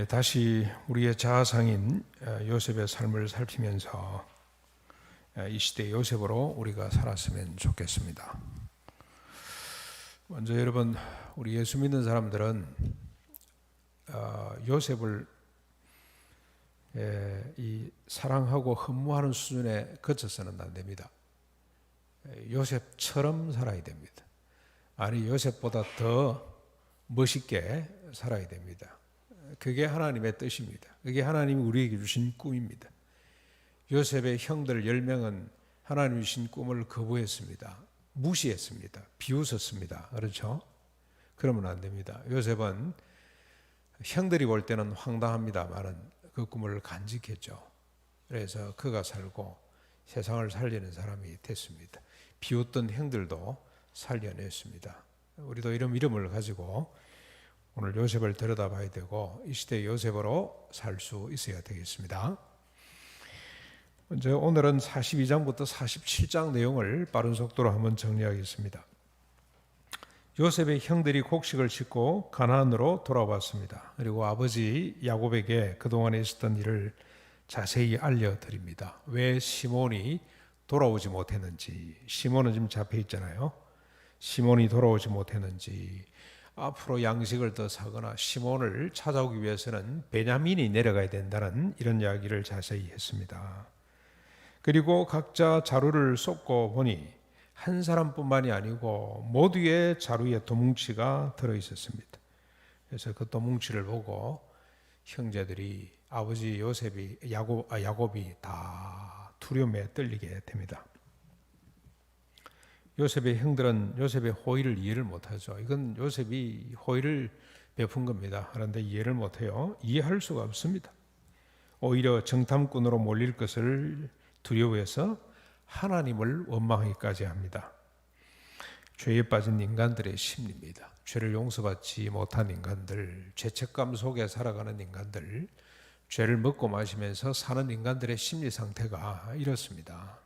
다시 우리의 자아상인 요셉의 삶을 살피면서 이 시대 요셉으로 우리가 살았으면 좋겠습니다. 먼저 여러분, 우리 예수 믿는 사람들은 요셉을 이 사랑하고 흠모하는 수준에 그쳐서는 안 됩니다. 요셉처럼 살아야 됩니다. 아니, 요셉보다 더 멋있게 살아야 됩니다. 그게 하나님의 뜻입니다. 그게 하나님이 우리에게 주신 꿈입니다. 요셉의 형들 10명은 하나님이 주신 꿈을 거부했습니다. 무시했습니다. 비웃었습니다. 그렇죠? 그러면 안 됩니다. 요셉은 형들이 볼 때는 황당합니다만은 그 꿈을 간직했죠. 그래서 그가 살고 세상을 살리는 사람이 됐습니다. 비웃던 형들도 살려냈습니다. 우리도 이런 이름을 가지고 오늘 요셉을 들여다봐야 되고 이 시대 요셉으로 살 수 있어야 되겠습니다. 먼저 오늘은 42장부터 47장 내용을 빠른 속도로 한번 정리하겠습니다. 요셉의 형들이 곡식을 싣고 가나안으로 돌아왔습니다. 그리고 아버지 야곱에게 그동안에 있었던 일을 자세히 알려드립니다. 왜 시몬이 돌아오지 못했는지, 시몬은 지금 잡혀 있잖아요. 시몬이 돌아오지 못했는지, 앞으로 양식을 더 사거나 시몬을 찾아오기 위해서는 베냐민이 내려가야 된다는 이런 이야기를 자세히 했습니다. 그리고 각자 자루를 쏟고 보니 한 사람뿐만이 아니고 모두의 자루에 도뭉치가 들어있었습니다. 그래서 그 도뭉치를 보고 형제들이 아버지 야곱이 다 두려움에 떨리게 됩니다. 요셉의 형들은 요셉의 호의를 이해를 못하죠. 이건 요셉이 호의를 베푼 겁니다. 그런데 이해를 못해요. 이해할 수가 없습니다. 오히려 정탐꾼으로 몰릴 것을 두려워해서 하나님을 원망하기까지 합니다. 죄에 빠진 인간들의 심리입니다. 죄를 용서받지 못한 인간들, 죄책감 속에 살아가는 인간들, 죄를 먹고 마시면서 사는 인간들의 심리 상태가 이렇습니다.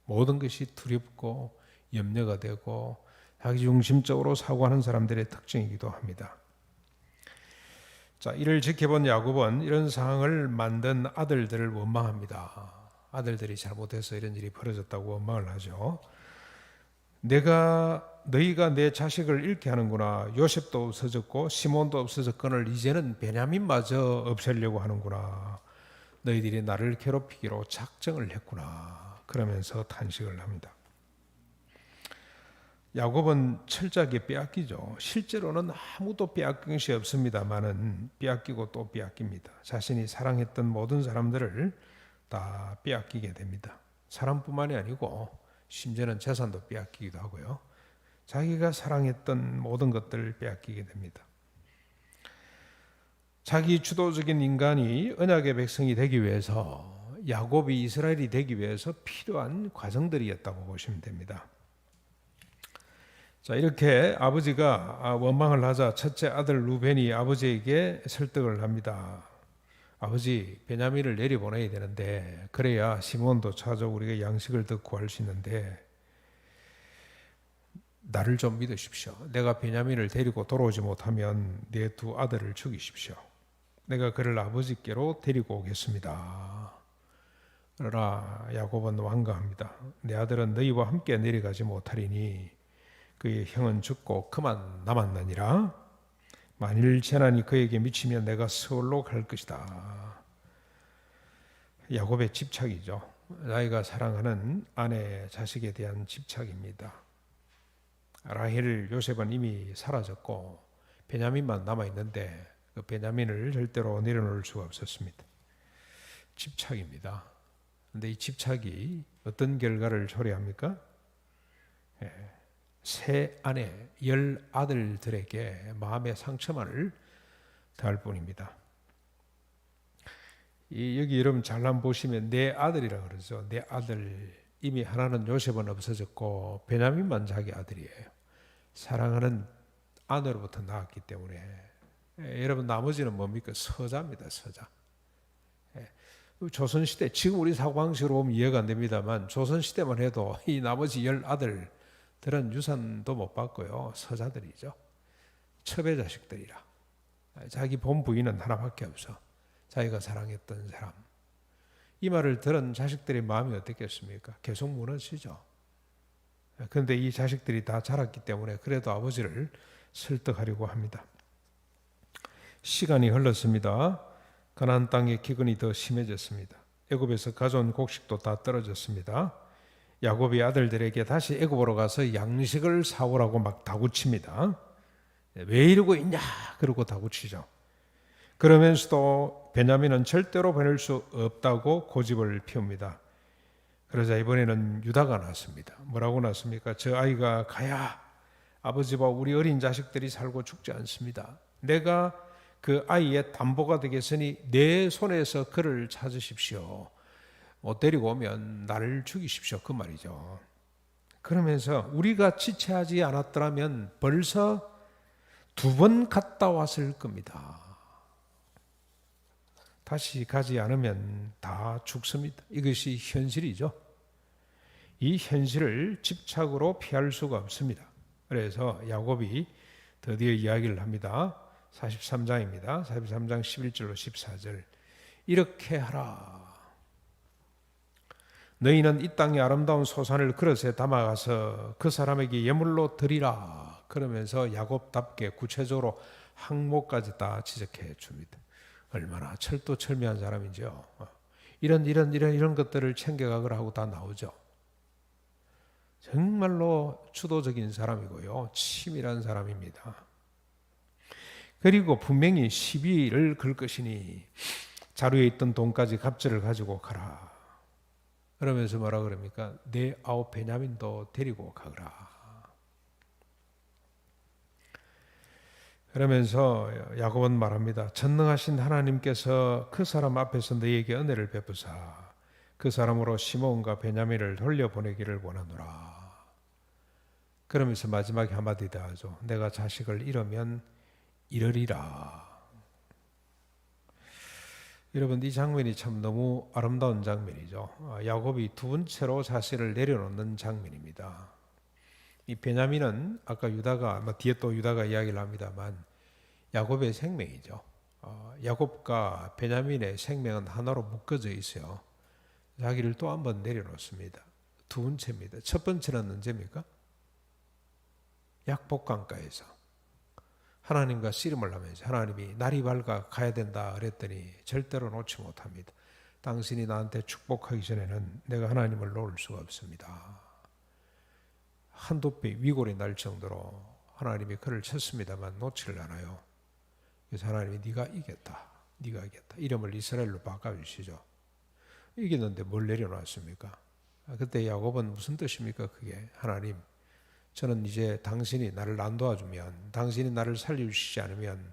모든 것이 두렵고 염려가 되고 자기중심적으로 사고하는 사람들의 특징이기도 합니다. 자, 이를 지켜본 야곱은 이런 상황을 만든 아들들을 원망합니다. 아들들이 잘못해서 이런 일이 벌어졌다고 원망을 하죠. 너희가 내 자식을 잃게 하는구나. 요셉도 없어졌고 시몬도 없어졌거늘 이제는 베냐민마저 없애려고 하는구나. 너희들이 나를 괴롭히기로 작정을 했구나. 그러면서 탄식을 합니다. 야곱은 철저하게 빼앗기죠. 실제로는 아무도 빼앗긴 것이 없습니다만은 빼앗기고 또 빼앗깁니다. 자신이 사랑했던 모든 사람들을 다 빼앗기게 됩니다. 사람뿐만이 아니고 심지어는 재산도 빼앗기기도 하고요. 자기가 사랑했던 모든 것들을 빼앗기게 됩니다. 자기 주도적인 인간이 언약의 백성이 되기 위해서, 야곱이 이스라엘이 되기 위해서 필요한 과정들이었다고 보시면 됩니다. 자, 이렇게 아버지가 원망을 하자 첫째 아들 루벤이 아버지에게 설득을 합니다. 아버지, 베냐민을 내려보내야 되는데 그래야 시몬도 찾아오고 우리가 양식을 더 구할 수 있는데 나를 좀 믿으십시오. 내가 베냐민을 데리고 돌아오지 못하면 내 두 아들을 죽이십시오. 내가 그를 아버지께로 데리고 오겠습니다. 그러나 야곱은 완강합니다. 내 아들은 너희와 함께 내려가지 못하리니 그의 형은 죽고 그만 남았느니라. 만일 재난이 그에게 미치면 내가 서울로 갈 것이다. 야곱의 집착이죠. 자기가 사랑하는 아내, 자식에 대한 집착입니다. 라헬, 요셉은 이미 사라졌고 베냐민만 남아있는데 그 베냐민을 절대로 내려놓을 수가 없었습니다. 집착입니다. 그런데 이 집착이 어떤 결과를 초래합니까? 세 아내, 10 아들들에게 마음의 상처만을 더할 뿐입니다. 여기 여러분 잘 한번 보시면 내 아들이라고 그러죠. 내 아들. 이미 하나는 요셉은 없어졌고 베냐민만 자기 아들이에요. 사랑하는 아내로부터 나왔기 때문에. 여러분 나머지는 뭡니까? 서자입니다. 서자. 조선시대, 지금 우리 사고방식으로 보면 이해가 안 됩니다만 조선시대만 해도 이 나머지 10 아들들은 유산도 못 받고요. 서자들이죠. 첩의 자식들이라. 자기 본부인은 하나밖에 없어. 자기가 사랑했던 사람. 이 말을 들은 자식들의 마음이 어땠겠습니까? 계속 무너지죠. 그런데 이 자식들이 다 자랐기 때문에 그래도 아버지를 설득하려고 합니다. 시간이 흘렀습니다. 가나안 땅의 기근이 더 심해졌습니다. 애굽에서 가져온 곡식도 다 떨어졌습니다. 야곱이 아들들에게 다시 애굽으로 가서 양식을 사오라고 막 다구칩니다. 왜 이러고 있냐? 그러고 다구치죠. 그러면서도 베냐민은 절대로 보낼 수 없다고 고집을 피웁니다. 그러자 이번에는 유다가 났습니다. 뭐라고 났습니까? 저 아이가 가야 아버지와 우리 어린 자식들이 살고 죽지 않습니다. 내가 그 아이의 담보가 되겠으니 내 손에서 그를 찾으십시오. 못 데리고 오면 나를 죽이십시오. 그 말이죠. 그러면서 우리가 지체하지 않았더라면 벌써 2번 갔다 왔을 겁니다. 다시 가지 않으면 다 죽습니다. 이것이 현실이죠. 이 현실을 집착으로 피할 수가 없습니다. 그래서 야곱이 드디어 이야기를 합니다. 43장입니다. 43장 11절로 14절. 이렇게 하라. 너희는 이 땅의 아름다운 소산을 그릇에 담아가서 그 사람에게 예물로 드리라. 그러면서 야곱답게 구체적으로 항목까지 다 지적해 줍니다. 얼마나 철도철미한 사람이죠. 이런 것들을 챙겨가거라 하고 다 나오죠. 정말로 주도적인 사람이고요. 치밀한 사람입니다. 그리고 분명히 시비를 걸 것이니 자루에 있던 돈까지 갑절을 가지고 가라. 그러면서 뭐라 그럽니까? 내 아우 베냐민도 데리고 가거라. 그러면서 야곱은 말합니다. 전능하신 하나님께서 그 사람 앞에서 너희에게 은혜를 베푸사 그 사람으로 시므온과 베냐민을 돌려보내기를 원하노라. 그러면서 마지막에 한마디 더 하죠. 내가 자식을 잃으면 이러리라. 여러분 이 장면이 참 너무 아름다운 장면이죠. 야곱이 2번째로 자신을 내려놓는 장면입니다. 이 베냐민은 아까 유다가 뒤에 또 유다가 이야기를 합니다만 야곱의 생명이죠. 야곱과 베냐민의 생명은 하나로 묶어져 있어요. 자기를 또 한 번 내려놓습니다. 2번째입니다. 첫 번째는 언제입니까? 약복강가에서 하나님과 씨름을 하면서 하나님이 날이 밝아 가야 된다 그랬더니 절대로 놓지 못합니다. 당신이 나한테 축복하기 전에는 내가 하나님을 놓을 수가 없습니다. 한두 배 위골이 날 정도로 하나님이 그를 쳤습니다만 놓지를 않아요. 그래서 하나님이 네가 이겼다. 이름을 이스라엘로 바꿔주시죠. 이겼는데 뭘 내려놨습니까? 그때 야곱은 무슨 뜻입니까? 그게 하나님 저는 이제 당신이 나를 안 도와주면 당신이 나를 살려주시지 않으면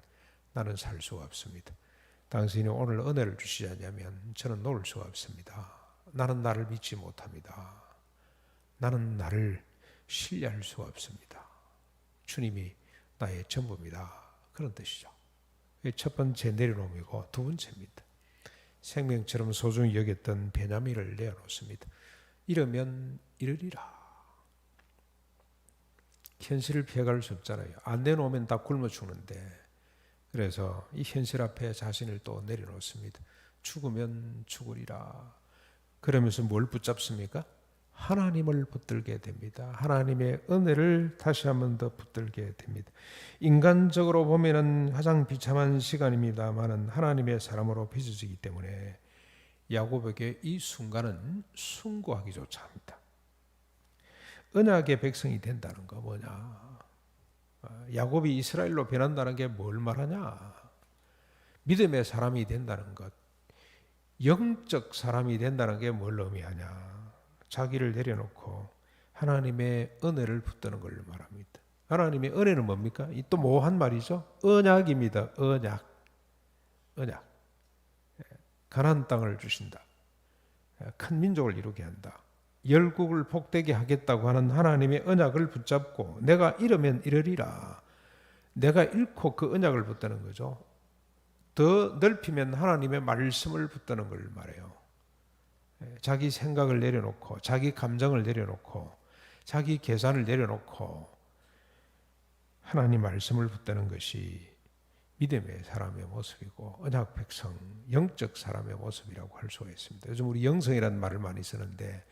나는 살 수가 없습니다. 당신이 오늘 은혜를 주시지 않으면 저는 놓을 수가 없습니다. 나는 나를 믿지 못합니다. 나는 나를 신뢰할 수가 없습니다. 주님이 나의 전부입니다. 그런 뜻이죠. 첫 번째 내려놓음이고 2번째입니다. 생명처럼 소중히 여겼던 베냐민을 내어놓습니다. 이러면 이르리라. 현실을 피해갈 수 없잖아요. 안 내놓으면 다 굶어 죽는데 그래서 이 현실 앞에 자신을 또 내려놓습니다. 죽으면 죽으리라. 그러면서 뭘 붙잡습니까? 하나님을 붙들게 됩니다. 하나님의 은혜를 다시 한 번 더 붙들게 됩니다. 인간적으로 보면은 가장 비참한 시간입니다만은 하나님의 사람으로 빚어지기 때문에 야곱에게 이 순간은 숭고하기조차 합니다. 언약의 백성이 된다는 거 뭐냐? 야곱이 이스라엘로 변한다는 게 뭘 말하냐? 믿음의 사람이 된다는 것, 영적 사람이 된다는 게 뭘 의미하냐? 자기를 내려놓고 하나님의 은혜를 붙드는 걸 말합니다. 하나님의 은혜는 뭡니까? 이 또 뭐한 말이죠? 언약입니다. 언약. 가나안 땅을 주신다. 큰 민족을 이루게 한다. 열국을 복되게 하겠다고 하는 하나님의 언약을 붙잡고 내가 잃으면 이르리라. 내가 잃고 그 언약을 붙드는 거죠. 더 넓히면 하나님의 말씀을 붙드는 걸 말해요. 자기 생각을 내려놓고 자기 감정을 내려놓고 자기 계산을 내려놓고 하나님 말씀을 붙드는 것이 믿음의 사람의 모습이고 언약 백성, 영적 사람의 모습이라고 할 수가 있습니다. 요즘 우리 영성이라는 말을 많이 쓰는데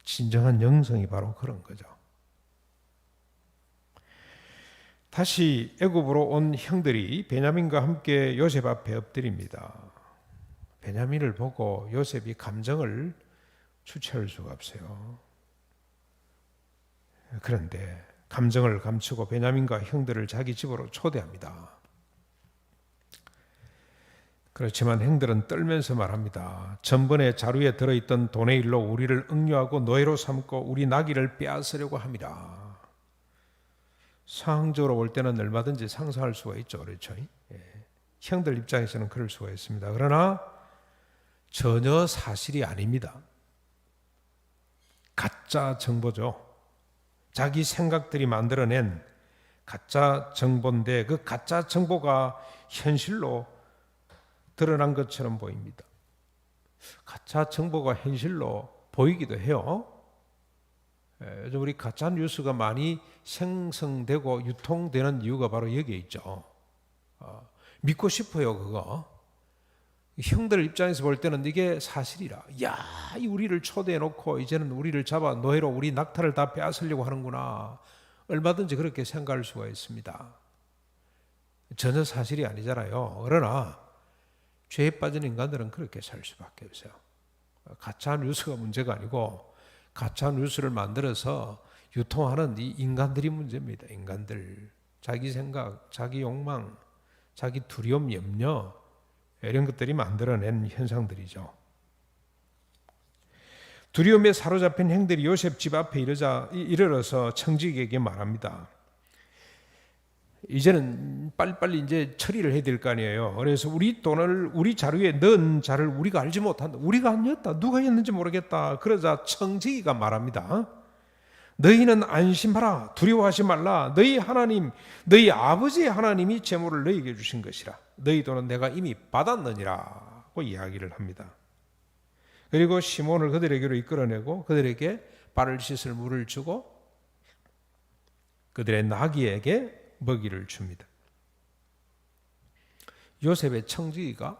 진정한 영성이 바로 그런 거죠. 다시 애굽으로 온 형들이 베냐민과 함께 요셉 앞에 엎드립니다. 베냐민을 보고 요셉이 감정을 주체할 수가 없어요. 그런데 감정을 감추고 베냐민과 형들을 자기 집으로 초대합니다. 그렇지만 형들은 떨면서 말합니다. 전번에 자루에 들어있던 돈의 일로 우리를 억류하고 노예로 삼고 우리 나귀를 빼앗으려고 합니다. 상황적으로 볼 때는 얼마든지 상상할 수가 있죠. 그렇죠? 형들 입장에서는 그럴 수가 있습니다. 그러나 전혀 사실이 아닙니다. 가짜 정보죠. 자기 생각들이 만들어낸 가짜 정보인데 그 가짜 정보가 현실로 드러난 것처럼 보입니다. 가짜 정보가 현실로 보이기도 해요. 요즘 우리 가짜 뉴스가 많이 생성되고 유통되는 이유가 바로 여기에 있죠. 믿고 싶어요, 그거. 형들 입장에서 볼 때는 이게 사실이라. 야, 우리를 초대해놓고 이제는 우리를 잡아 노예로 우리 낙타를 다 빼앗으려고 하는구나. 얼마든지 그렇게 생각할 수가 있습니다. 전혀 사실이 아니잖아요. 그러나 죄에 빠진 인간들은 그렇게 살 수밖에 없어요. 가짜 뉴스가 문제가 아니고 가짜 뉴스를 만들어서 유통하는 이 인간들이 문제입니다. 인간들. 자기 생각, 자기 욕망, 자기 두려움, 염려 이런 것들이 만들어낸 현상들이죠. 두려움에 사로잡힌 형들이 요셉 집 앞에 이르러서 청지기에게 말합니다. 이제는 빨리빨리 이제 처리를 해야 될 거 아니에요. 그래서 우리 돈을 우리 자루에 넣은 자를 우리가 알지 못한다. 우리가 아니었다. 누가 했는지 모르겠다. 그러자 청지기가 말합니다. 너희는 안심하라. 두려워하지 말라. 너희 하나님, 너희 아버지의 하나님이 재물을 너희에게 주신 것이라. 너희 돈은 내가 이미 받았느니라고 이야기를 합니다. 그리고 시몬을 그들에게로 이끌어내고 그들에게 발을 씻을 물을 주고 그들의 나귀에게 먹이를 줍니다. 요셉의 청지기가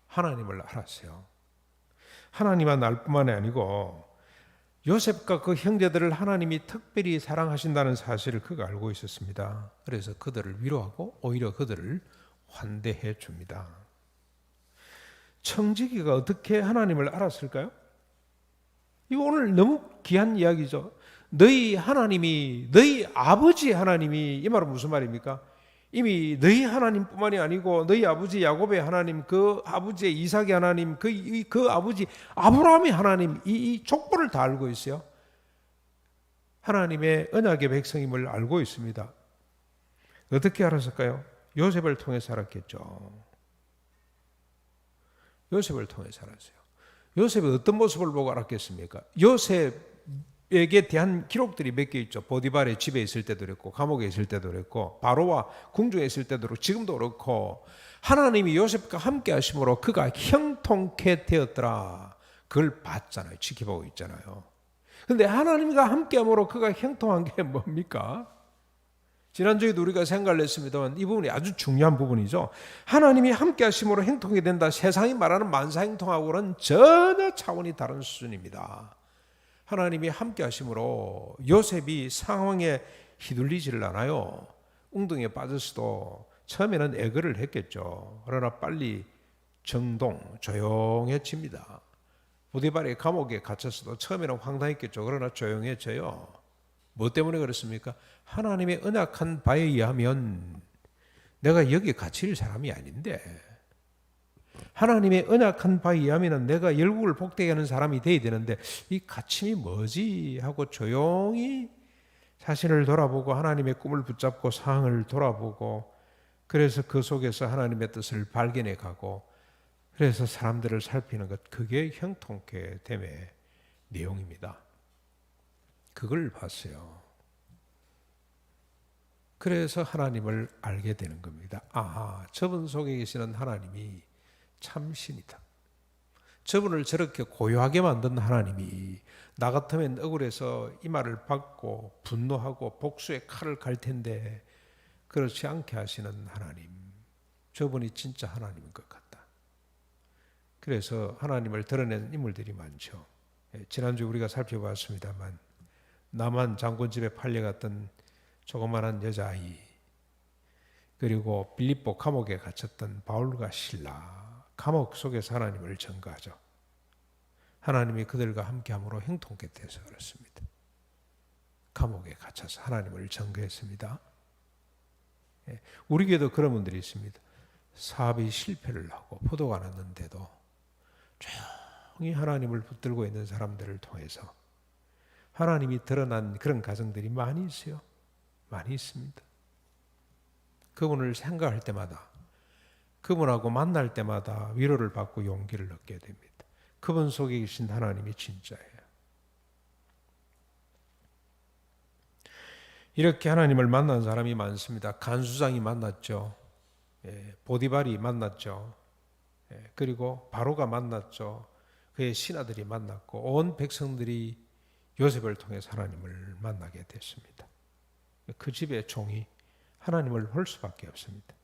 하나님을 알았어요. 하나님만 알 뿐만이 아니고 요셉과 그 형제들을 하나님이 특별히 사랑하신다는 사실을 그가 알고 있었습니다. 그래서 그들을 위로하고 오히려 그들을 환대해 줍니다. 청지기가 어떻게 하나님을 알았을까요? 이거 오늘 너무 귀한 이야기죠. 너희 하나님이, 너희 아버지 하나님이, 이 말은 무슨 말입니까? 이미 너희 하나님뿐만이 아니고 너희 아버지 야곱의 하나님, 그 아버지의 이삭의 하나님, 그 아버지 아브라함의 하나님, 이 족보를 다 알고 있어요. 하나님의 언약의 백성임을 알고 있습니다. 어떻게 알았을까요? 요셉을 통해서 알았겠죠. 요셉을 통해서 알았어요. 요셉이 어떤 모습을 보고 알았겠습니까? 요셉에게 대한 기록들이 몇 개 있죠. 보디발의 집에 있을 때도 그랬고 감옥에 있을 때도 그랬고 바로와 궁중에 있을 때도 그렇고 지금도 그렇고 하나님이 요셉과 함께 하심으로 그가 형통케 되었더라. 그걸 봤잖아요. 지켜보고 있잖아요. 그런데 하나님과 함께 함으로 그가 형통한 게 뭡니까? 지난주에도 우리가 생각을 했습니다만 이 부분이 아주 중요한 부분이죠. 하나님이 함께 하심으로 형통이 된다. 세상이 말하는 만사형통하고는 전혀 차원이 다른 수준입니다. 하나님이 함께 하심으로 요셉이 상황에 휘둘리지를 않아요. 웅덩이에 빠졌어도 처음에는 애걸을 했겠죠. 그러나 빨리 조용해집니다. 보디발의 감옥에 갇혔어도 처음에는 황당했겠죠. 그러나 조용해져요. 뭐 때문에 그렇습니까? 하나님의 언약한 바에 의하면 내가 여기 갇힐 사람이 아닌데 하나님의 언약한 바에 의하면 내가 열국을 복되게 하는 사람이 돼야 되는데 이 갇힘이 뭐지? 하고 조용히 자신을 돌아보고 하나님의 꿈을 붙잡고 상황을 돌아보고 그래서 그 속에서 하나님의 뜻을 발견해 가고 그래서 사람들을 살피는 것 그게 형통케 됨의 내용입니다. 그걸 봤어요. 그래서 하나님을 알게 되는 겁니다. 아, 저분 속에 계시는 하나님이 참신이다. 저분을 저렇게 고요하게 만든 하나님이 나 같으면 억울해서 이 말을 받고 분노하고 복수의 칼을 갈 텐데 그렇지 않게 하시는 하나님. 저분이 진짜 하나님인 것 같다. 그래서 하나님을 드러내는 인물들이 많죠. 지난주 우리가 살펴봤습니다만 남한 장군 집에 팔려갔던 조그마한 여자아이, 그리고 빌립보 감옥에 갇혔던 바울과 실라, 감옥 속에서 하나님을 전가하죠. 하나님이 그들과 함께함으로 형통케 돼서 그렇습니다. 감옥에 갇혀서 하나님을 전가했습니다. 우리 교회도 그런 분들이 있습니다. 사업이 실패를 하고 포도가 났는데도 조용히 하나님을 붙들고 있는 사람들을 통해서 하나님이 드러난 그런 가정들이 많이 있어요. 많이 있습니다. 그분을 생각할 때마다, 그분하고 만날 때마다 위로를 받고 용기를 얻게 됩니다. 그분 속에 계신 하나님이 진짜예요. 이렇게 하나님을 만난 사람이 많습니다. 간수장이 만났죠. 보디발이 만났죠. 그리고 바로가 만났죠. 그의 신하들이 만났고 온 백성들이 요셉을 통해서 하나님을 만나게 됐습니다. 그 집의 종이 하나님을 볼 수밖에 없습니다.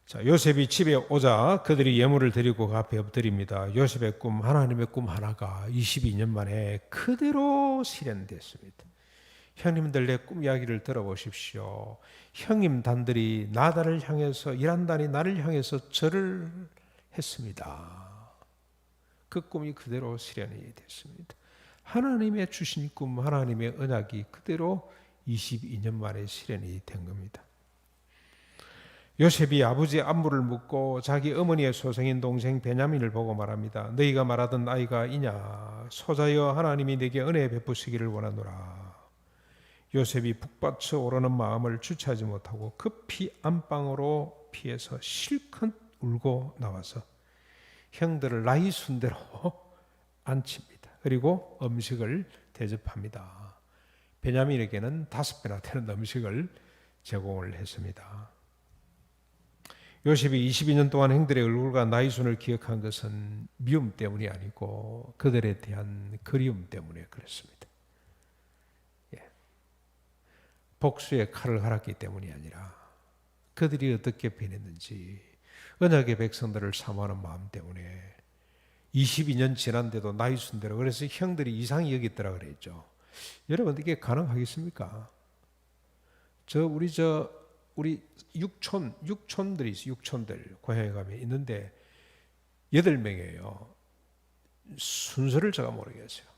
자, 요셉이 집에 오자 그들이 예물을 드리고 그 앞에 엎드립니다. 요셉의 꿈, 하나님의 꿈 하나가 22년 만에 그대로 실현됐습니다. 형님들 내 꿈 이야기를 들어보십시오. 형님단들이 나다를 향해서, 이란단이 나를 향해서 절을 했습니다. 그 꿈이 그대로 실현이 됐습니다. 하나님의 주신 꿈, 하나님의 언약이 그대로 22년 만에 실현이 된 겁니다. 요셉이 아버지의 안부를 묻고 자기 어머니의 소생인 동생 베냐민을 보고 말합니다. 너희가 말하던 아이가 이냐? 소자여 하나님이 내게 은혜 베푸시기를 원하노라. 요셉이 북받쳐 오르는 마음을 주체하지 못하고 급히 안방으로 피해서 실컷 울고 나와서 형들을 나이 순대로 앉힙니다. 그리고 음식을 대접합니다. 베냐민에게는 5배나 되는 음식을 제공을 했습니다. 요셉이 22년 동안 형들의 얼굴과 나이순을 기억한 것은 미움 때문이 아니고 그들에 대한 그리움 때문에 그렇습니다. 복수의 칼을 갈았기 때문이 아니라 그들이 어떻게 변했는지 언약의 백성들을 사모하는 마음 때문에 22년 지난데도 나이순대로, 그래서 형들이 이상히 여겼더라 그랬죠. 여러분 이게 가능하겠습니까? 우리 육촌들이 있어요. 육촌들 고향에 가면 있는데 8명이에요. 순서를 제가 모르겠어요.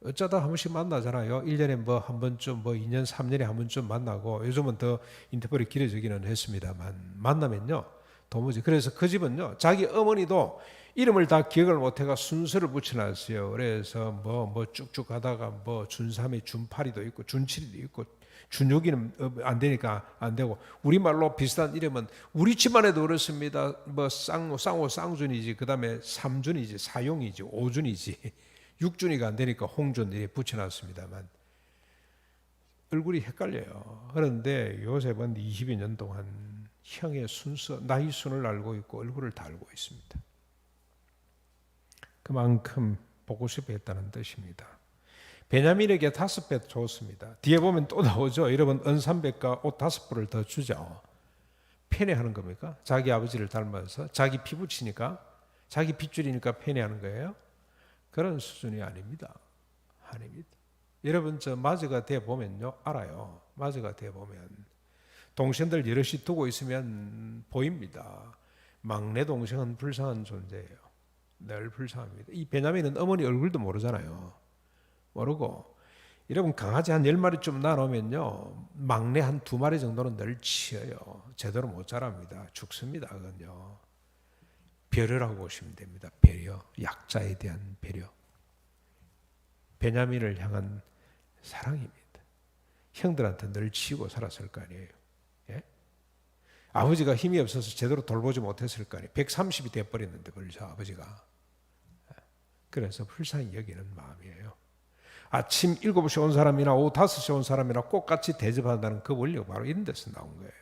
어쩌다 한 번씩 만나잖아요. 1년에 뭐 한 번쯤, 뭐 2년, 3년에 한 번쯤 만나고, 요즘은 더 인터벌이 길어지기는 했습니다만, 만나면요, 도무지. 그래서 그 집은요, 자기 어머니도 이름을 다 기억을 못해가 순서를 붙여놨어요. 그래서 뭐 쭉쭉 가다가 뭐 준3이 준8이도 있고, 준7이도 있고, 준6이는 안 되니까 안 되고, 우리말로 비슷한 이름은 우리 집안에도 그렇습니다. 뭐 쌍준이지, 그 다음에 3준이지, 사용이지, 5준이지. 6준이가 안 되니까 홍준 이렇게 붙여놨습니다만 얼굴이 헷갈려요. 그런데 요셉은 22년 동안 형의 순서, 나이 순을 알고 있고 얼굴을 다 알고 있습니다. 그만큼 보고 싶어 했다는 뜻입니다. 베냐민에게 5배 줬습니다. 뒤에 보면 또 나오죠. 여러분 은삼백과 옷 5벌을 더 주죠. 편애하는 겁니까? 자기 아버지를 닮아서 자기 피부치니까, 자기 핏줄이니까 편애하는 거예요? 그런 수준이 아닙니다. 아닙니다. 여러분 저 마저가 돼 보면요 알아요. 마저가 돼 보면 동생들 여럿이 두고 있으면 보입니다. 막내 동생은 불쌍한 존재예요. 늘 불쌍합니다. 이 베냐민은 어머니 얼굴도 모르잖아요. 모르고, 여러분 강아지 한 10마리쯤 낳아놓으면요 막내 한 2마리 정도는 늘 치여요. 제대로 못 자랍니다. 죽습니다. 그건요. 배려라고 보시면 됩니다. 배려, 약자에 대한 배려. 베냐민을 향한 사랑입니다. 형들한테 늘 치우고 살았을 거 아니에요. 예? 아버지가 힘이 없어서 제대로 돌보지 못했을 거 아니에요. 130이 돼버렸는데 벌써 아버지가. 그래서 불쌍히 여기는 마음이에요. 아침 7시에 온 사람이나 오후 5시에 온 사람이나 꼭 같이 대접한다는 그 원리가 바로 이런 데서 나온 거예요.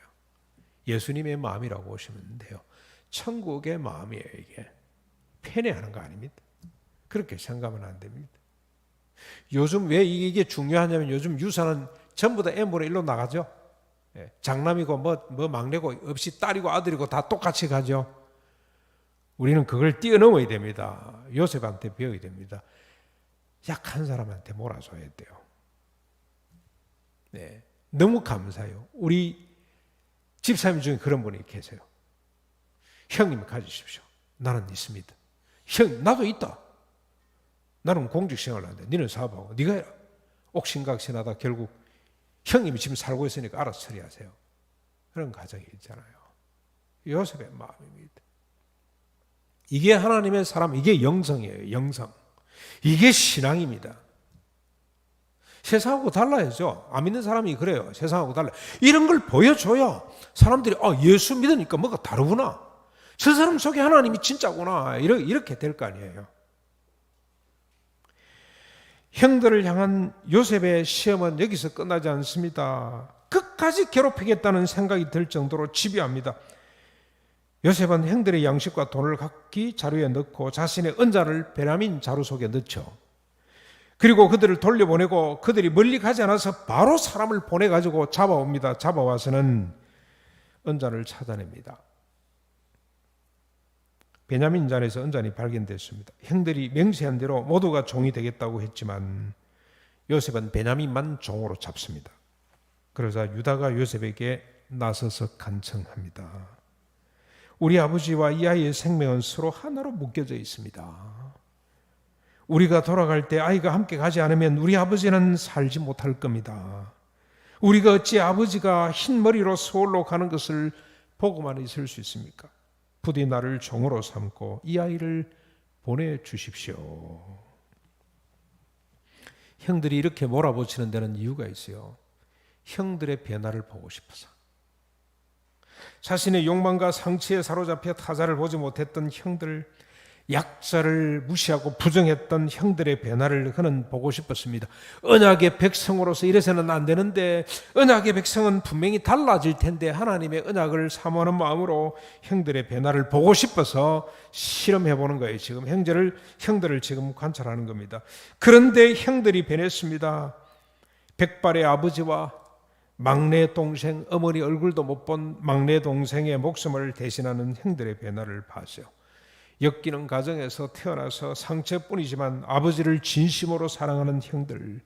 예수님의 마음이라고 보시면 돼요. 천국의 마음이에요. 이게 편애하는 거 아닙니다. 그렇게 생각하면 안 됩니다. 요즘 왜 이게 중요하냐면 요즘 유산은 전부 다 M분의 1로 나가죠. 장남이고 뭐 막내고 없이 딸이고 아들이고 다 똑같이 가죠. 우리는 그걸 뛰어넘어야 됩니다. 요셉한테 배워야 됩니다. 약한 사람한테 몰아줘야 돼요. 네, 너무 감사해요. 우리 집사님 중에 그런 분이 계세요. 형님 가지십시오. 나는 있습니다. 형, 나도 있다. 나는 공직생활을 하는데 니는 사업하고 네가 해라. 옥신각신하다 결국 형님이 지금 살고 있으니까 알아서 처리하세요. 그런 가정이 있잖아요. 요셉의 마음입니다. 이게 하나님의 사람, 이게 영성이에요. 영성. 이게 신앙입니다. 세상하고 달라야죠. 안 믿는 사람이 그래요. 세상하고 달라요. 이런 걸 보여줘야 사람들이 예수 믿으니까 뭐가 다르구나. 저 사람 속에 하나님이 진짜구나. 이렇게 될 거 아니에요. 형들을 향한 요셉의 시험은 여기서 끝나지 않습니다. 끝까지 괴롭히겠다는 생각이 들 정도로 집요합니다. 요셉은 형들의 양식과 돈을 각기 자루에 넣고 자신의 은자를 베냐민 자루 속에 넣죠. 그리고 그들을 돌려보내고 그들이 멀리 가지 않아서 바로 사람을 보내가지고 잡아옵니다. 잡아와서는 은자를 찾아냅니다. 베냐민 잔에서 은잔이 발견됐습니다. 형들이 맹세한 대로 모두가 종이 되겠다고 했지만 요셉은 베냐민만 종으로 잡습니다. 그러자 유다가 요셉에게 나서서 간청합니다. 우리 아버지와 이 아이의 생명은 서로 하나로 묶여져 있습니다. 우리가 돌아갈 때 아이가 함께 가지 않으면 우리 아버지는 살지 못할 겁니다. 우리가 어찌 아버지가 흰 머리로 서울로 가는 것을 보고만 있을 수 있습니까? 부디 나를 종으로 삼고 이 아이를 보내주십시오. 형들이 이렇게 몰아붙이는 데는 이유가 있어요. 형들의 변화를 보고 싶어서. 자신의 욕망과 상치에 사로잡혀 타자를 보지 못했던 형들, 약자를 무시하고 부정했던 형들의 변화를 그는 보고 싶었습니다. 언약의 백성으로서 이래서는 안 되는데, 언약의 백성은 분명히 달라질 텐데 하나님의 언약을 사모하는 마음으로 형들의 변화를 보고 싶어서 실험해 보는 거예요. 지금 형들을 지금 관찰하는 겁니다. 그런데 형들이 변했습니다. 백발의 아버지와 막내 동생, 어머니 얼굴도 못 본 막내 동생의 목숨을 대신하는 형들의 변화를 봤어요. 엮이는 가정에서 태어나서 상처뿐이지만 아버지를 진심으로 사랑하는 형들,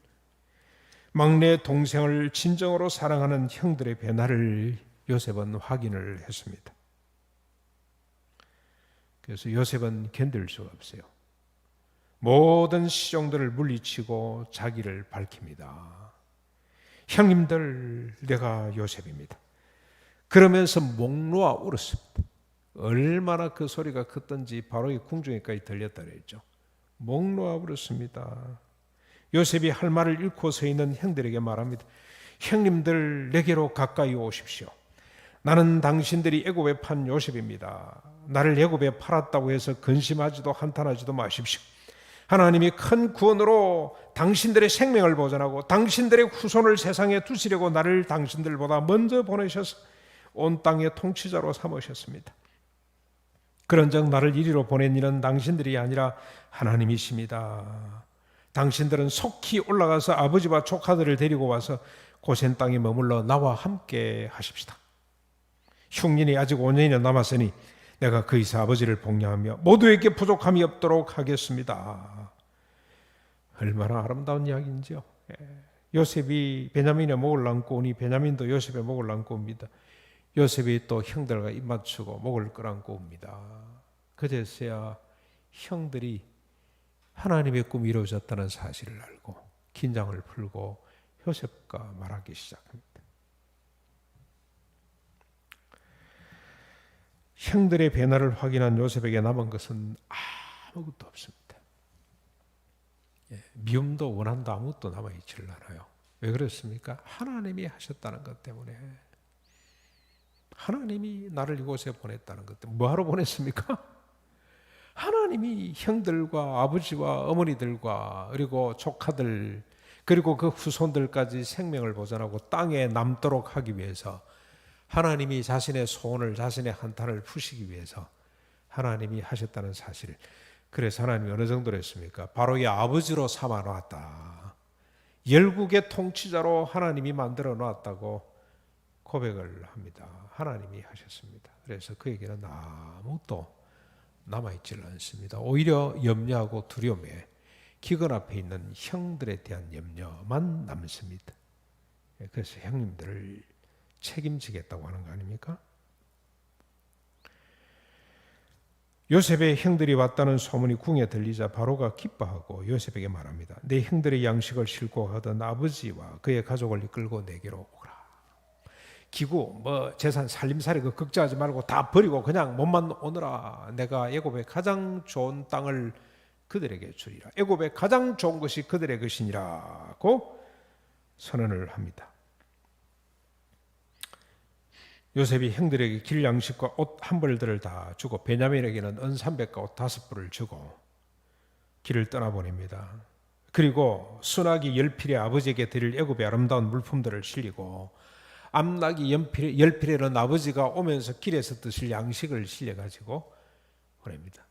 막내 동생을 진정으로 사랑하는 형들의 변화를 요셉은 확인을 했습니다. 그래서 요셉은 견딜 수가 없어요. 모든 시종들을 물리치고 자기를 밝힙니다. 형님들, 내가 요셉입니다. 그러면서 목 놓아 울었습니다. 얼마나 그 소리가 컸던지 바로 이 궁중에까지 들렸다 그랬죠. 목 놓아 울었습니다. 요셉이 할 말을 잃고 서 있는 형들에게 말합니다. 형님들, 내게로 가까이 오십시오. 나는 당신들이 애굽에 판 요셉입니다. 나를 애굽에 팔았다고 해서 근심하지도 한탄하지도 마십시오. 하나님이 큰 구원으로 당신들의 생명을 보존하고 당신들의 후손을 세상에 두시려고 나를 당신들보다 먼저 보내셔서 온 땅의 통치자로 삼으셨습니다. 그런즉 나를 이리로 보낸 이는 당신들이 아니라 하나님이십니다. 당신들은 속히 올라가서 아버지와 조카들을 데리고 와서 고센 땅에 머물러 나와 함께 하십시다. 흉년이 아직 5년이나 남았으니 내가 거기서 아버지를 복양하며 모두에게 부족함이 없도록 하겠습니다. 얼마나 아름다운 이야기인지요. 요셉이 베냐민의 목을 안고 오니 베냐민도 요셉의 목을 안고 옵니다. 요셉이 또 형들과 입 맞추고 목을 끌안고 옵니다. 그제서야 형들이 하나님의 꿈이 이루어졌다는 사실을 알고 긴장을 풀고 요셉과 말하기 시작합니다. 형들의 변화를 확인한 요셉에게 남은 것은 아무것도 없습니다. 미움도 원한도 아무것도 남아있지를 않아요. 왜 그렇습니까? 하나님이 하셨다는 것 때문에. 하나님이 나를 이곳에 보냈다는 것 때문에. 뭐하러 보냈습니까? 하나님이 형들과 아버지와 어머니들과 그리고 조카들 그리고 그 후손들까지 생명을 보존하고 땅에 남도록 하기 위해서 하나님이 자신의 소원을 자신의 한탄을 푸시기 위해서 하나님이 하셨다는 사실을. 그래서 하나님이 어느 정도로 했습니까? 바로 이 아버지로 삼아 놓았다. 열국의 통치자로 하나님이 만들어 놓았다고 고백을 합니다. 하나님이 하셨습니다. 그래서 그에게는 아무것도 남아있지를 않습니다. 오히려 염려하고 두려움에 기근 앞에 있는 형들에 대한 염려만 남습니다. 그래서 형님들을 책임지겠다고 하는 거 아닙니까? 요셉의 형들이 왔다는 소문이 궁에 들리자 바로가 기뻐하고 요셉에게 말합니다. 내 형들의 양식을 싣고 가던 아버지와 그의 가족을 이끌고 내게로 오라. 기구 재산 살림살이 그 걱정하지 말고 다 버리고 그냥 몸만 오너라. 내가 애굽의 가장 좋은 땅을 그들에게 주리라. 애굽의 가장 좋은 것이 그들의 것이니라고 선언을 합니다. 요셉이 형들에게 길 양식과 옷 한 벌들을 다 주고 베냐민에게는 은 300과 옷 5벌을 주고 길을 떠나보냅니다. 그리고 순하기 10필의 아버지에게 드릴 애굽의 아름다운 물품들을 실리고 암나기 10필에는 아버지가 오면서 길에서 드실 양식을 실려가지고 보냅니다.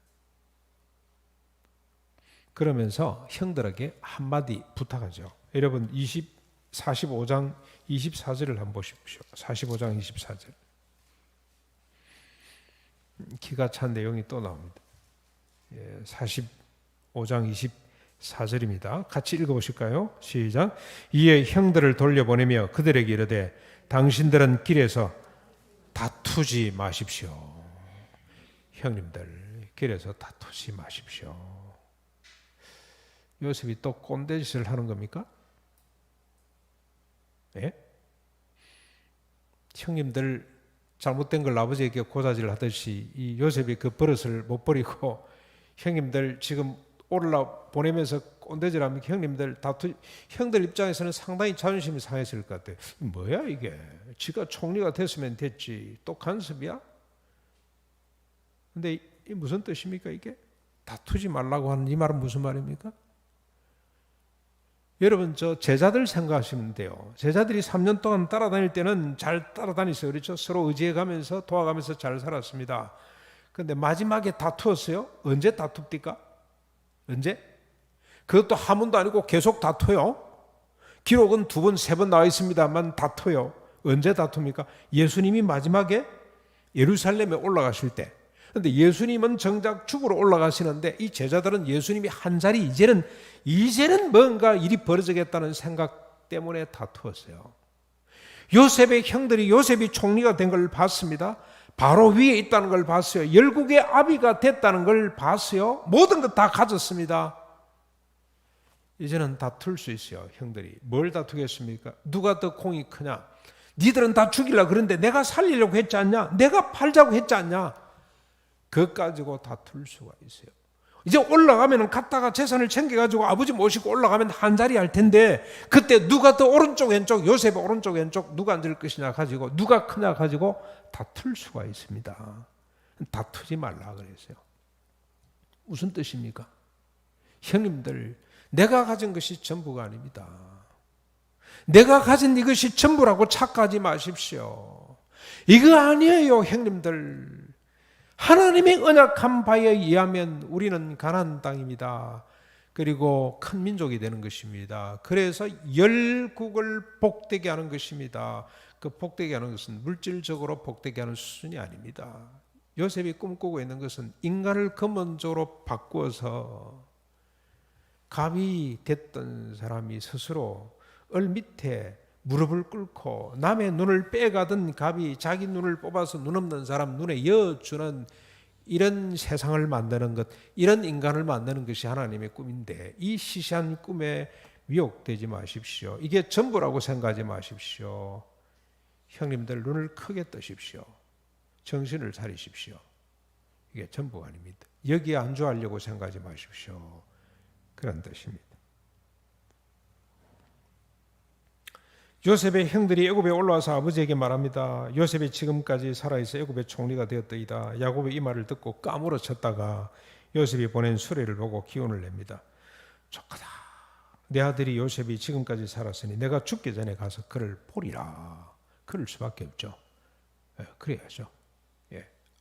그러면서 형들에게 한마디 부탁하죠. 여러분 45장 24절을 한번 보십시오. 45장 24절. 기가 찬 내용이 또 나옵니다. 45장 24절입니다. 같이 읽어보실까요? 시작. 이에 형들을 돌려보내며 그들에게 이르되 당신들은 길에서 다투지 마십시오. 형님들 길에서 다투지 마십시오. 요셉이 또 꼰대짓을 하는 겁니까? 예? 형님들 잘못된 걸 아버지에게 고자질 하듯이 이 요셉이 그 버릇을 못 버리고 형님들 지금 올라 보내면서 꼰대질하면 형들 입장에서는 상당히 자존심이 상했을 것 같아요. 뭐야 이게? 지가 총리가 됐으면 됐지. 또 간섭이야? 근데 이 무슨 뜻입니까 이게? 다투지 말라고 하는 이 말은 무슨 말입니까? 여러분 저 제자들 생각하시면 돼요. 제자들이 3년 동안 따라다닐 때는 잘 따라다녔어요. 그렇죠? 서로 의지해가면서 도와가면서 잘 살았습니다. 그런데 마지막에 다투었어요. 언제 다툽니까? 언제? 그것도 한 번도 아니고 계속 다투요. 기록은 2번, 3번 나와 있습니다만 다투요. 언제 다툽니까? 예수님이 마지막에 예루살렘에 올라가실 때. 그런데 예수님은 정작 죽으러 올라가시는데 이 제자들은 예수님이 한 자리 이제는 뭔가 일이 벌어지겠다는 생각 때문에 다투었어요. 요셉의 형들이 요셉이 총리가 된 걸 봤습니다. 바로 위에 있다는 걸 봤어요. 열국의 아비가 됐다는 걸 봤어요. 모든 것 다 가졌습니다. 이제는 다툴 수 있어요. 형들이 뭘 다투겠습니까? 누가 더 공이 크냐? 니들은 다 죽이려고 그러는데 내가 살리려고 했지 않냐? 내가 팔자고 했지 않냐? 그것 가지고 다툴 수가 있어요. 이제 올라가면 갔다가 재산을 챙겨가지고 아버지 모시고 올라가면 한 자리 할 텐데 그때 누가 더 오른쪽 왼쪽 요셉의 오른쪽 왼쪽 누가 앉을 것이냐 가지고 누가 크냐 가지고 다툴 수가 있습니다. 다투지 말라 그랬어요. 무슨 뜻입니까? 형님들 내가 가진 것이 전부가 아닙니다. 내가 가진 이것이 전부라고 착각하지 마십시오. 이거 아니에요 형님들. 하나님의 언약한 바에 의하면 우리는 가나안 땅입니다. 그리고 큰 민족이 되는 것입니다. 그래서 열국을 복되게 하는 것입니다. 그 복되게 하는 것은 물질적으로 복되게 하는 수준이 아닙니다. 요셉이 꿈꾸고 있는 것은 인간을 근본적으로 바꾸어서 갑이 됐던 사람이 스스로 얼 밑에 무릎을 꿇고 남의 눈을 빼가던 갑이 자기 눈을 뽑아서 눈 없는 사람 눈에 여주는 이런 세상을 만드는 것, 이런 인간을 만드는 것이 하나님의 꿈인데 이 시시한 꿈에 위혹되지 마십시오. 이게 전부라고 생각하지 마십시오. 형님들 눈을 크게 뜨십시오. 정신을 차리십시오. 이게 전부가 아닙니다. 여기에 안주하려고 생각하지 마십시오. 그런 뜻입니다. 요셉의 형들이 애굽에 올라와서 아버지에게 말합니다. 요셉이 지금까지 살아있어 애굽의 총리가 되었더이다. 야곱의 이 말을 듣고 까무러쳤다가 요셉이 보낸 수레를 보고 기운을 냅니다. 조카다. 내 아들이 요셉이 지금까지 살았으니 내가 죽기 전에 가서 그를 보리라. 그럴 수밖에 없죠. 그래야죠.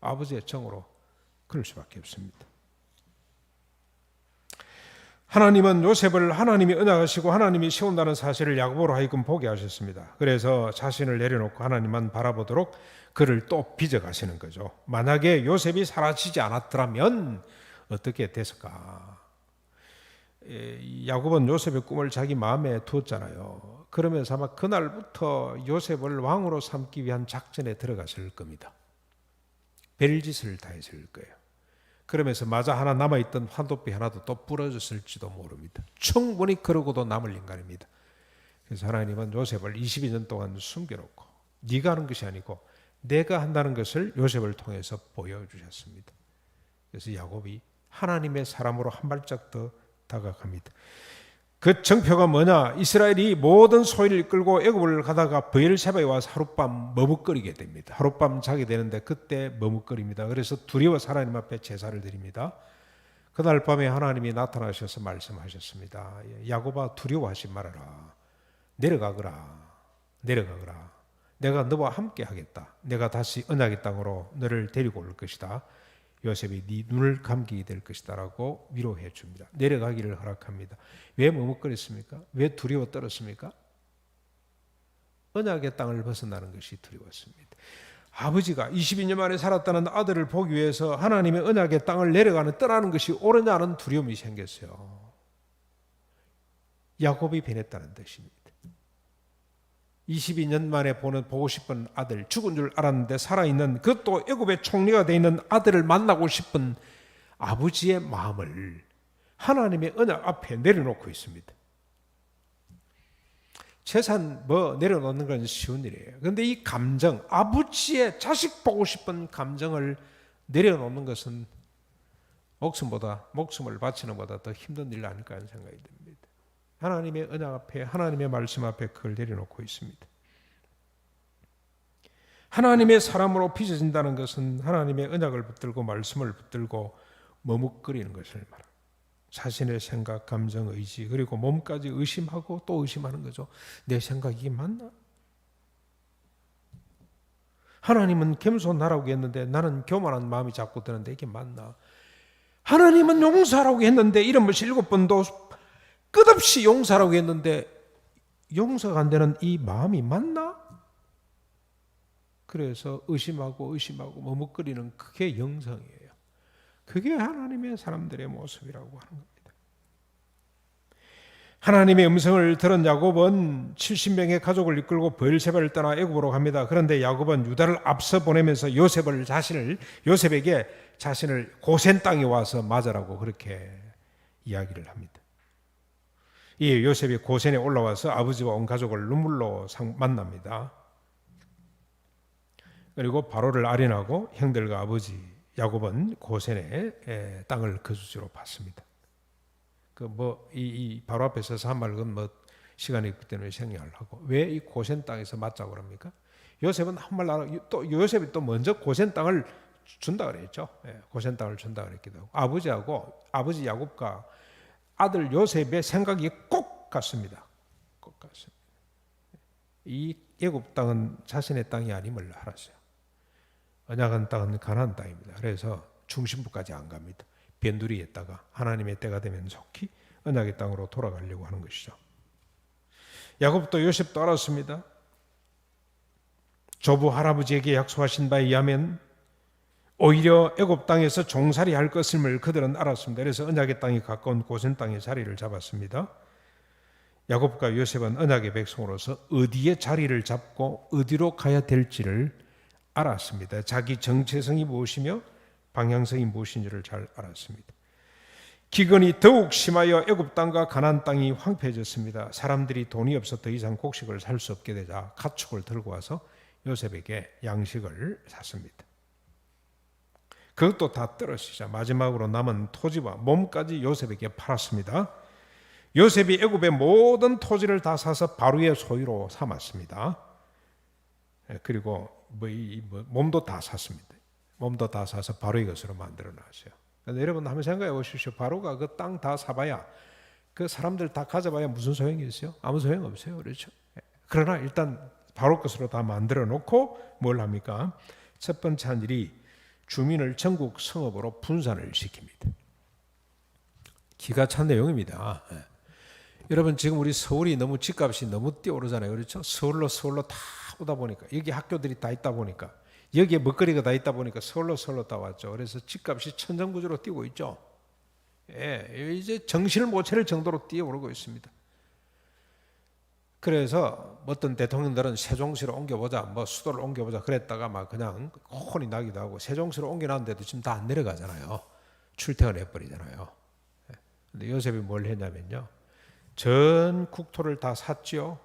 아버지의 정으로 그럴 수밖에 없습니다. 하나님은 요셉을 하나님이 언약하시고 하나님이 세운다는 사실을 야곱으로 하여금 보게 하셨습니다. 그래서 자신을 내려놓고 하나님만 바라보도록 그를 또 빚어가시는 거죠. 만약에 요셉이 사라지지 않았더라면 어떻게 됐을까? 야곱은 요셉의 꿈을 자기 마음에 두었잖아요. 그러면서 아마 그날부터 요셉을 왕으로 삼기 위한 작전에 들어갔을 겁니다. 별짓을 다 했을 거예요. 그러면서 마자 하나 남아있던 환도비 하나도 또 부러졌을지도 모릅니다. 충분히 그러고도 남을 인간입니다. 그래서 하나님은 요셉을 22년 동안 숨겨놓고 네가 하는 것이 아니고 내가 한다는 것을 요셉을 통해서 보여주셨습니다. 그래서 야곱이 하나님의 사람으로 한 발짝 더 다가갑니다. 그 정표가 뭐냐? 이스라엘이 모든 소인을 이끌고 애굽을 가다가 브엘세바에 와서 하룻밤 머뭇거리게 됩니다. 하룻밤 자게 되는데 그때 머뭇거립니다. 그래서 두려워서 하나님 앞에 제사를 드립니다. 그날 밤에 하나님이 나타나셔서 말씀하셨습니다. 야곱아, 두려워하지 말아라. 내려가거라. 내가 너와 함께 하겠다. 내가 다시 언약의 땅으로 너를 데리고 올 것이다. 요셉이 네 눈을 감기게 될 것이다 라고 위로해 줍니다. 내려가기를 허락합니다. 왜 머뭇거렸습니까? 왜 두려워 떨었습니까? 언약의 땅을 벗어나는 것이 두려웠습니다. 아버지가 22년 만에 살았다는 아들을 보기 위해서 하나님의 언약의 땅을 떠나는 것이 옳으냐는 두려움이 생겼어요. 야곱이 변했다는 뜻입니다. 22년 만에 보고 싶은 아들, 죽은 줄 알았는데 살아있는 그것도 애굽의 총리가 되어 있는 아들을 만나고 싶은 아버지의 마음을 하나님의 언약 앞에 내려놓고 있습니다. 재산 내려놓는 건 쉬운 일이에요. 그런데 이 감정, 아버지의 자식 보고 싶은 감정을 내려놓는 것은 목숨을 바치는 것보다 더 힘든 일 아닐까 하는 생각이 듭니다. 하나님의 언약 앞에, 하나님의 말씀 앞에 그걸 내려놓고 있습니다. 하나님의 사람으로 빚어진다는 것은 하나님의 언약을 붙들고 말씀을 붙들고 머뭇거리는 것을 말합니다. 자신의 생각, 감정, 의지, 그리고 몸까지 의심하고 또 의심하는 거죠. 내 생각이 맞나? 하나님은 겸손하라고 했는데 나는 교만한 마음이 자꾸 드는데 이게 맞나? 하나님은 용서하라고 했는데 이런 것이 7번도 끝없이 용서하라고 했는데 용서가 안 되는 이 마음이 맞나? 그래서 의심하고 머뭇거리는 그게 영성이에요. 그게 하나님의 사람들의 모습이라고 하는 겁니다. 하나님의 음성을 들은 야곱은 70명의 가족을 이끌고 브엘세바를 떠나 애굽으로 갑니다. 그런데 야곱은 유다를 앞서 보내면서 요셉에게 자신을 고센 땅에 와서 맞으라고 그렇게 이야기를 합니다. 이 요셉이 고센에 올라와서 아버지와 온 가족을 눈물로 만납니다. 그리고 바로를 아련하고 형들과 아버지 야곱은 고센의 땅을 거주지로 받습니다. 이 바로 앞에 서서 한 말은 시간이 있기 때문에 생략을 하고 왜 이 고센 땅에서 맞자고 그럽니까? 요셉은 한 말 알아. 또 요셉이 또 먼저 고센 땅을 준다 그랬죠. 고센 땅을 준다 그랬기도 하고 아버지 야곱과 아들 요셉의 생각이 꼭 같습니다. 꼭 같습니다. 이 애굽 땅은 자신의 땅이 아님을 알았어요. 언약한 땅은 가나안 땅입니다. 그래서 중심부까지 안 갑니다. 변두리에다가 하나님의 때가 되면 속히 언약의 땅으로 돌아가려고 하는 것이죠. 야곱도 요셉도 알았습니다. 조부 할아버지에게 약속하신 바에 의하면 오히려 애굽 땅에서 종살이 할 것임을 그들은 알았습니다. 그래서 언약의 땅이 가까운 고센 땅에 자리를 잡았습니다. 야곱과 요셉은 언약의 백성으로서 어디에 자리를 잡고 어디로 가야 될지를 알았습니다. 자기 정체성이 무엇이며 방향성이 무엇인지를 잘 알았습니다. 기근이 더욱 심하여 애굽 땅과 가나안 땅이 황폐해졌습니다. 사람들이 돈이 없어 더 이상 곡식을 살 수 없게 되자 가축을 들고 와서 요셉에게 양식을 샀습니다. 그것도 다 떨어지자 마지막으로 남은 토지와 몸까지 요셉에게 팔았습니다. 요셉이 애굽의 모든 토지를 다 사서 바로의 소유로 삼았습니다. 그리고 몸도 다 샀습니다. 몸도 다 사서 바로의 것으로 만들어 놨어요. 여러분 한번 생각해 보십시오. 바로가 그 땅 다 사봐야 그 사람들 다 가져봐야 무슨 소용이 있어요? 아무 소용 없어요. 그렇죠? 그러나 일단 바로 것으로 다 만들어 놓고 뭘 합니까? 첫 번째 한 일이 주민을 전국 성읍으로 분산을 시킵니다. 기가 찬 내용입니다. 여러분 지금 우리 서울이 너무 집값이 너무 뛰어오르잖아요. 그렇죠? 서울로 다 오다 보니까 여기 학교들이 다 있다 보니까 여기에 먹거리가 다 있다 보니까 서울로 다 왔죠. 그래서 집값이 천정부지로 뛰고 있죠. 예, 이제 정신을 못 차릴 정도로 뛰어오르고 있습니다. 그래서 어떤 대통령들은 세종시로 옮겨보자, 뭐 수도를 옮겨보자 그랬다가 막 그냥 혼이 나기도 하고 세종시로 옮겨놨는데도 지금 다 안 내려가잖아요. 출퇴근해버리잖아요. 근데 요셉이 뭘 했냐면요. 전 국토를 다 샀죠.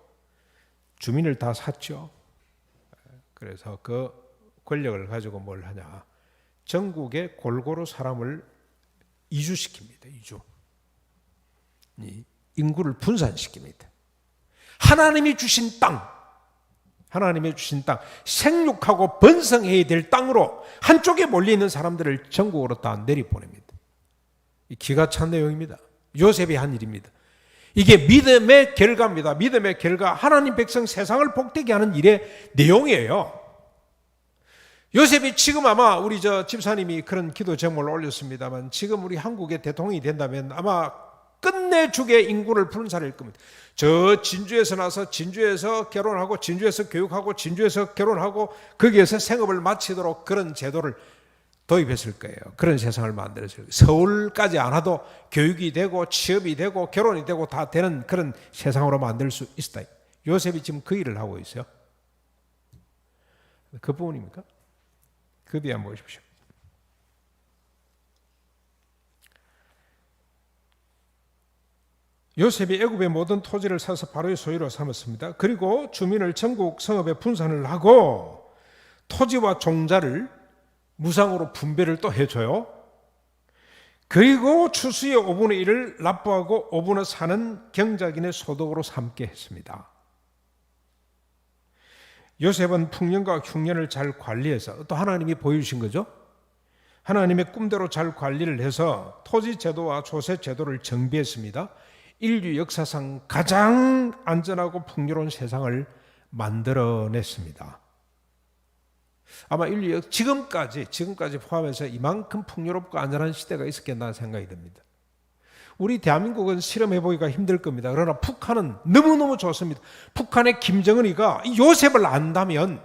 주민을 다 샀죠. 그래서 그 권력을 가지고 뭘 하냐. 전국에 골고루 사람을 이주시킵니다. 이주. 인구를 분산시킵니다. 하나님이 주신 땅, 하나님이 주신 땅, 생육하고 번성해야 될 땅으로 한쪽에 몰려있는 사람들을 전국으로 다 내리보냅니다. 기가 찬 내용입니다. 요셉이 한 일입니다. 이게 믿음의 결과입니다. 믿음의 결과, 하나님 백성 세상을 복되게 하는 일의 내용이에요. 요셉이 지금 아마 우리 집사님이 그런 기도 제목을 올렸습니다만 지금 우리 한국의 대통령이 된다면 아마 끝내주게 인구를 분산할 겁니다. 저 진주에서 나서 진주에서 결혼하고 진주에서 교육하고 진주에서 결혼하고 거기에서 생업을 마치도록 그런 제도를 도입했을 거예요. 그런 세상을 만들었을 거예요. 서울까지 안 와도 교육이 되고 취업이 되고 결혼이 되고 다 되는 그런 세상으로 만들 수 있다. 요셉이 지금 그 일을 하고 있어요. 그 부분입니까? 그 뒤에 한번 보십시오. 요셉이 애굽의 모든 토지를 사서 바로의 소유로 삼았습니다. 그리고 주민을 전국 성읍에 분산을 하고 토지와 종자를 무상으로 분배를 또 해줘요. 그리고 추수의 5분의 1을 납부하고 5분의 4는 경작인의 소득으로 삼게 했습니다. 요셉은 풍년과 흉년을 잘 관리해서 또 하나님이 보여주신 거죠. 하나님의 꿈대로 잘 관리를 해서 토지 제도와 조세 제도를 정비했습니다. 인류 역사상 가장 안전하고 풍요로운 세상을 만들어냈습니다. 아마 인류 지금까지 포함해서 이만큼 풍요롭고 안전한 시대가 있었겠나 생각이 듭니다. 우리 대한민국은 실험해보기가 힘들 겁니다. 그러나 북한은 너무너무 좋습니다. 북한의 김정은이가 요셉을 안다면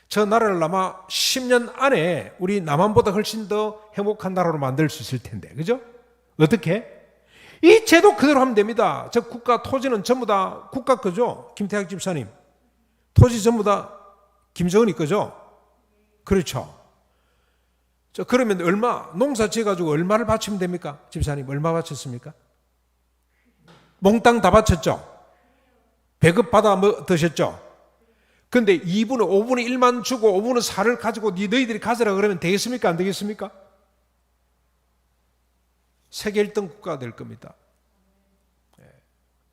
저 나라를 아마 10년 안에 우리 남한보다 훨씬 더 행복한 나라로 만들 수 있을 텐데, 그죠? 어떻게? 이 제도 그대로 하면 됩니다. 저 국가 토지는 전부 다 국가 거죠? 김태학 집사님. 토지 전부 다 김정은이 거죠? 그렇죠. 그러면 얼마, 농사 지어가지고 얼마를 바치면 됩니까? 집사님, 얼마 바쳤습니까? 몽땅 다 바쳤죠? 배급 받아 드셨죠? 근데 5분의 1만 주고 5분의 4를 가지고 너희들이 가져라 그러면 되겠습니까? 안 되겠습니까? 세계 1등 국가가 될 겁니다.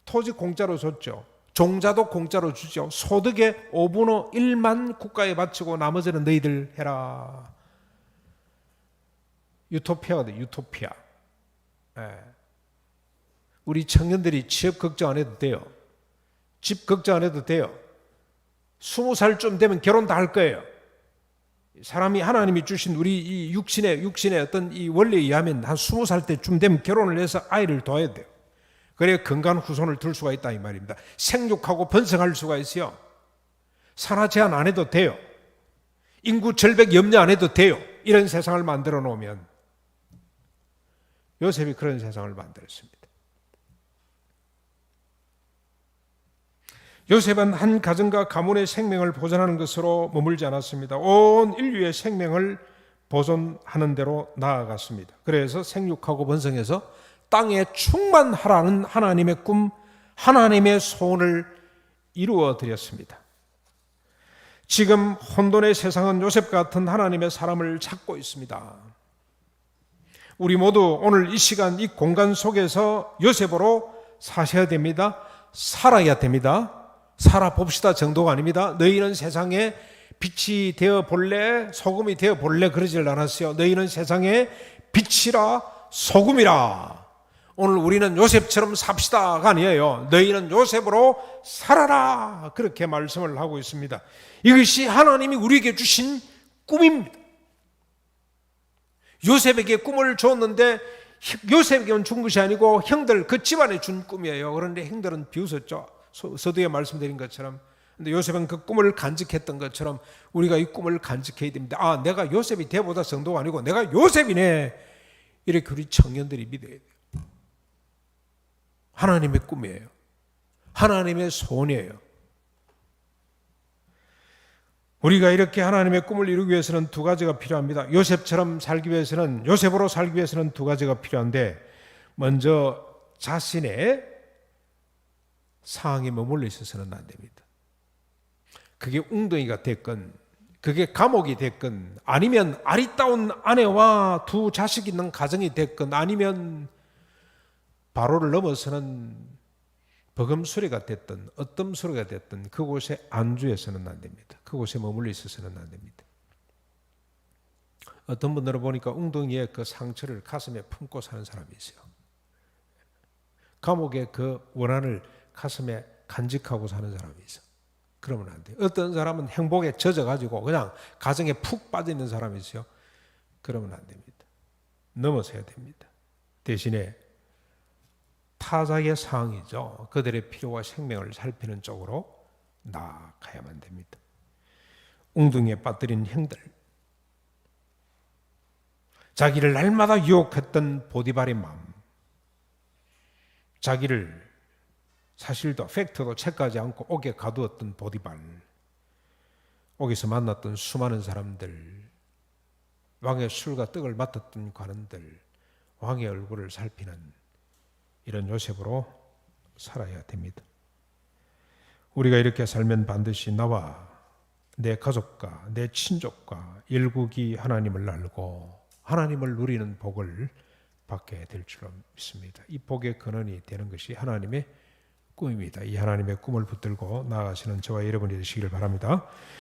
토지 공짜로 줬죠. 종자도 공짜로 주죠. 소득의 5분의 1만 국가에 바치고 나머지는 너희들 해라. 유토피아가 돼, 유토피아. 우리 청년들이 취업 걱정 안 해도 돼요. 집 걱정 안 해도 돼요. 20살쯤 되면 결혼 다 할 거예요. 사람이 하나님이 주신 우리 이 육신의 어떤 이 원리에 의하면 한 20살 때쯤 되면 결혼을 해서 아이를 둬야 돼요. 그래야 건강한 후손을 둘 수가 있다 이 말입니다. 생육하고 번성할 수가 있어요. 산하 제한 안 해도 돼요. 인구 절벽 염려 안 해도 돼요. 이런 세상을 만들어 놓으면 요셉이 그런 세상을 만들었습니다. 요셉은 한 가정과 가문의 생명을 보존하는 것으로 머물지 않았습니다. 온 인류의 생명을 보존하는 대로 나아갔습니다. 그래서 생육하고 번성해서 땅에 충만하라는 하나님의 꿈, 하나님의 소원을 이루어 드렸습니다. 지금 혼돈의 세상은 요셉 같은 하나님의 사람을 찾고 있습니다. 우리 모두 오늘 이 시간 이 공간 속에서 요셉으로 사셔야 됩니다. 살아야 됩니다. 살아봅시다 정도가 아닙니다. 너희는 세상에 빛이 되어 볼래? 소금이 되어 볼래? 그러질 않았어요. 너희는 세상에 빛이라 소금이라. 오늘 우리는 요셉처럼 삽시다가 아니에요. 너희는 요셉으로 살아라. 그렇게 말씀을 하고 있습니다. 이것이 하나님이 우리에게 주신 꿈입니다. 요셉에게 꿈을 줬는데 요셉에게만 준 것이 아니고 형들 그 집안에 준 꿈이에요. 그런데 형들은 비웃었죠. 서두에 말씀드린 것처럼. 근데 요셉은 그 꿈을 간직했던 것처럼 우리가 이 꿈을 간직해야 됩니다. 아, 내가 요셉이 대보다 성도가 아니고 내가 요셉이네. 이렇게 우리 청년들이 믿어야 돼요. 하나님의 꿈이에요. 하나님의 소원이에요. 우리가 이렇게 하나님의 꿈을 이루기 위해서는 두 가지가 필요합니다. 요셉처럼 살기 위해서는, 요셉으로 살기 위해서는 두 가지가 필요한데, 먼저 자신의 상황에 머물러 있어서는 안 됩니다. 그게 웅덩이가 됐건, 그게 감옥이 됐건, 아니면 아리따운 아내와 두 자식 있는 가정이 됐건, 아니면 바로를 넘어서는 버금수리가 됐든 어떤 수리가 됐든 그곳에 안주해서는 안 됩니다. 그곳에 머물러 있어서는 안 됩니다. 어떤 분들은 보니까 웅덩이에 그 상처를 가슴에 품고 사는 사람이 있어요. 감옥의 그 원한을 가슴에 간직하고 사는 사람이 있어요. 그러면 안 돼요. 어떤 사람은 행복에 젖어가지고 그냥 가정에 푹 빠져있는 사람이 있어요. 그러면 안 됩니다. 넘어서야 됩니다. 대신에 타자의 상황이죠. 그들의 필요와 생명을 살피는 쪽으로 나아가야만 됩니다. 웅덩이에 빠뜨린 형들, 자기를 날마다 유혹했던 보디발의 마음, 자기를 사실도 팩트도 체크하지 않고 옥에 가두었던 보디발, 옥에서 만났던 수많은 사람들, 왕의 술과 떡을 맡았던 관원들, 왕의 얼굴을 살피는 이런 요셉으로 살아야 됩니다. 우리가 이렇게 살면 반드시 나와 내 가족과 내 친족과 일국이 하나님을 알고 하나님을 누리는 복을 받게 될 줄 믿습니다. 이 복의 근원이 되는 것이 하나님의 꿈입니다. 이 하나님의 꿈을 붙들고 나아가시는 저와 여러분이 되시기를 바랍니다.